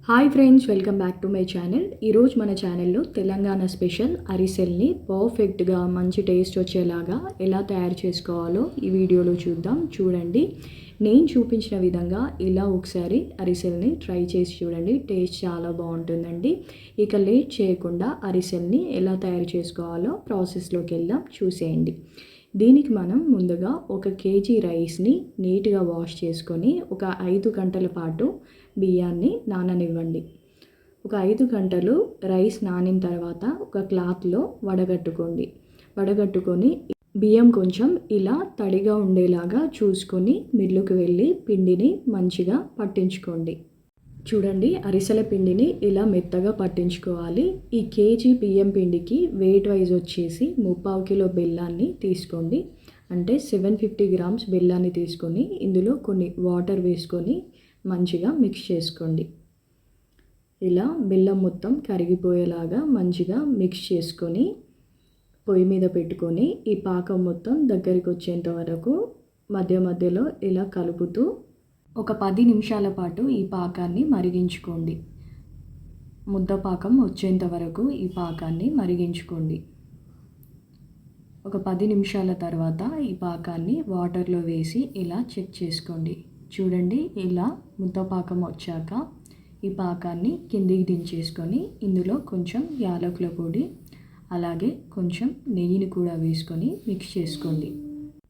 Hi friends, welcome back to my channel. ఈరోజు మన ఛానల్లో తెలంగాణ స్పెషల్ అరిసెల్ని పర్ఫెక్ట్గా మంచి టేస్ట్ వచ్చేలాగా ఎలా తయారు చేసుకోవాలో ఈ వీడియోలో చూడండి. నేను చూపించిన విధంగా ఇలా ఒకసారి అరిసెల్ని ట్రై చేసి చూడండి. టేస్ట్ చాలా బాగుంటుందండి. ఇక లేట్ చేయకుండా అరిసెల్ని ఎలా తయారు చేసుకోవాలో ప్రాసెస్లోకి వెళ్దాం, చూసేయండి. దీనికి మనం ముందుగా 1 కేజీ రైస్ని నీట్గా వాష్ చేసుకొని ఒక 5 గంటల పాటు బియ్యాన్ని నాననివ్వండి. ఒక 5 గంటలు రైస్ నానిన తర్వాత ఒక క్లాత్లో వడగట్టుకొని బియ్యం కొంచెం ఇలా తడిగా ఉండేలాగా చూసుకొని మిల్లుకి వెళ్ళి పిండిని మంచిగా పట్టించుకోండి. చూడండి, అరిసెల పిండిని ఇలా మెత్తగా పట్టించుకోవాలి. ఈ కేజీ బియ్యం పిండికి వెయిట్ వైజ్ వచ్చేసి 3/4 కిలో బెల్లాన్ని తీసుకోండి. అంటే 750 గ్రామ్స్ బెల్లాన్ని తీసుకొని ఇందులో కొన్ని వాటర్ వేసుకొని మంచిగా మిక్స్ చేసుకోండి. ఇలా బెల్లం మొత్తం కరిగిపోయేలాగా మంచిగా మిక్స్ చేసుకొని పొయ్యి మీద పెట్టుకొని ఈ పాకం మొత్తం దగ్గరికి వచ్చేంత వరకు మధ్యలో ఇలా కలుపుతూ ఒక 10 నిమిషాల పాటు ఈ పాకాన్ని మరిగించుకోండి. ముద్ద పాకం వచ్చేంత వరకు ఈ పాకాన్ని మరిగించుకోండి. ఒక 10 నిమిషాల తర్వాత ఈ పాకాన్ని వాటర్లో వేసి ఇలా చెక్ చేసుకోండి. చూడండి, ఇలా ముద్ద పాకం వచ్చాక ఈ పాకాన్ని కిందికి దించేసుకొని ఇందులో కొంచెం యాలకుల పొడి అలాగే కొంచెం నెయ్యిని కూడా వేసుకొని మిక్స్ చేసుకోండి.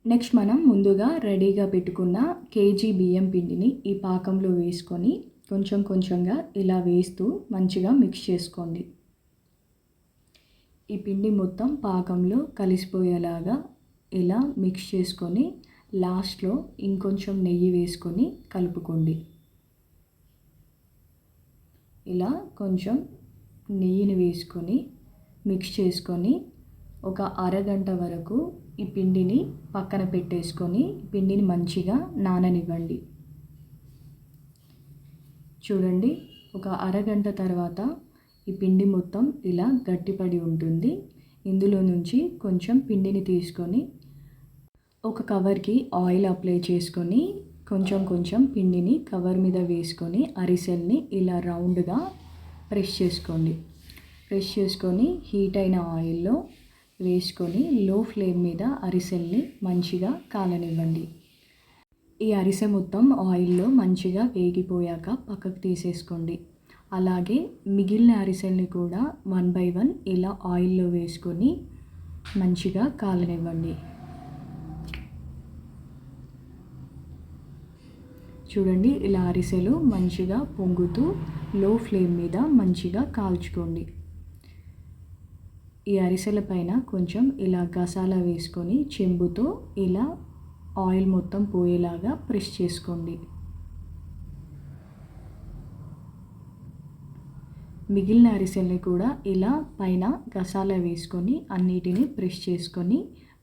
నెక్స్ట్ మనం ముందుగా రెడీగా పెట్టుకున్న కేజీ బియ్యం పిండిని ఈ పాకంలో వేసుకొని కొంచెంగా ఇలా వేస్తూ మంచిగా మిక్స్ చేసుకోండి. ఈ పిండి మొత్తం పాకంలో కలిసిపోయేలాగా ఇలా మిక్స్ చేసుకొని లాస్ట్లో ఇంకొంచెం నెయ్యి వేసుకొని కలుపుకోండి. ఇలా కొంచెం నెయ్యిని వేసుకొని మిక్స్ చేసుకొని ఒక అరగంట వరకు ఈ పిండిని పక్కన పెట్టేసుకొని పిండిని మంచిగా నాననివ్వండి. చూడండి, ఒక అరగంట తర్వాత ఈ పిండి మొత్తం ఇలా గట్టిపడి ఉంటుంది. ఇందులో నుంచి కొంచెం పిండిని తీసుకొని ఒక కవర్కి ఆయిల్ అప్లై చేసుకొని కొంచెం పిండిని కవర్ మీద వేసుకొని అరిసెల్ని ఇలా రౌండ్గా ప్రెస్ చేసుకొని హీట్ అయిన ఆయిల్లో వేసుకొని లో ఫ్లేమ్ మీద అరిసెల్ని మంచిగా కాలనివ్వండి. ఈ అరిసె మొత్తం ఆయిల్లో మంచిగా వేగిపోయాక పక్కకు తీసేసుకోండి. అలాగే మిగిలిన అరిసెల్ని కూడా 1 by 1 ఇలా ఆయిల్లో వేసుకొని మంచిగా కాలనివ్వండి. చూడండి, ఇలా అరిసెలు మంచిగా పొంగుతూ లో ఫ్లేమ్ మీద మంచిగా కాల్చుకోండి. ఈ అరిసెల పైన కొంచెం ఇలా గసాలా వేసుకొని చెంబుతో ఇలా ఆయిల్ మొత్తం పోయేలాగా ప్రెస్ చేసుకోండి. మిగిలిన అరిసెల్ని కూడా ఇలా పైన గసాలా వేసుకొని అన్నిటినీ ప్రెస్ చేసుకొని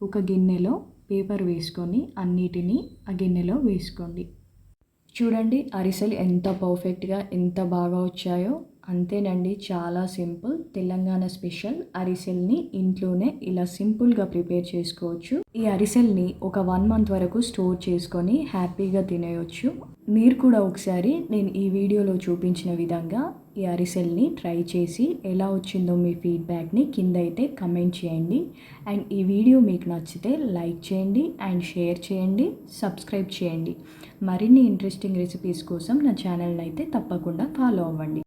ఒక గిన్నెలో పేపర్ వేసుకొని అన్నిటినీ ఆ గిన్నెలో వేసుకోండి. చూడండి, అరిసెలు ఎంత పర్ఫెక్ట్గా ఎంత బాగా వచ్చాయో. అంతేనండి, చాలా సింపుల్. తెలంగాణ స్పెషల్ అరిసెల్ని ఇంట్లోనే ఇలా సింపుల్గా ప్రిపేర్ చేసుకోవచ్చు. ఈ అరిసెల్ని ఒక 1 month వరకు స్టోర్ చేసుకొని హ్యాపీగా తినేయొచ్చు. మీరు కూడా ఒకసారి నేను ఈ వీడియోలో చూపించిన విధంగా ఈ అరిసెల్ని ట్రై చేసి ఎలా వచ్చిందో మీ ఫీడ్బ్యాక్ని కింద అయితే కమెంట్ చేయండి. అండ్ ఈ వీడియో మీకు నచ్చితే లైక్ చేయండి అండ్ షేర్ చేయండి, సబ్స్క్రైబ్ చేయండి. మరిన్ని ఇంట్రెస్టింగ్ రెసిపీస్ కోసం నా ఛానల్ని అయితే తప్పకుండా ఫాలో అవ్వండి.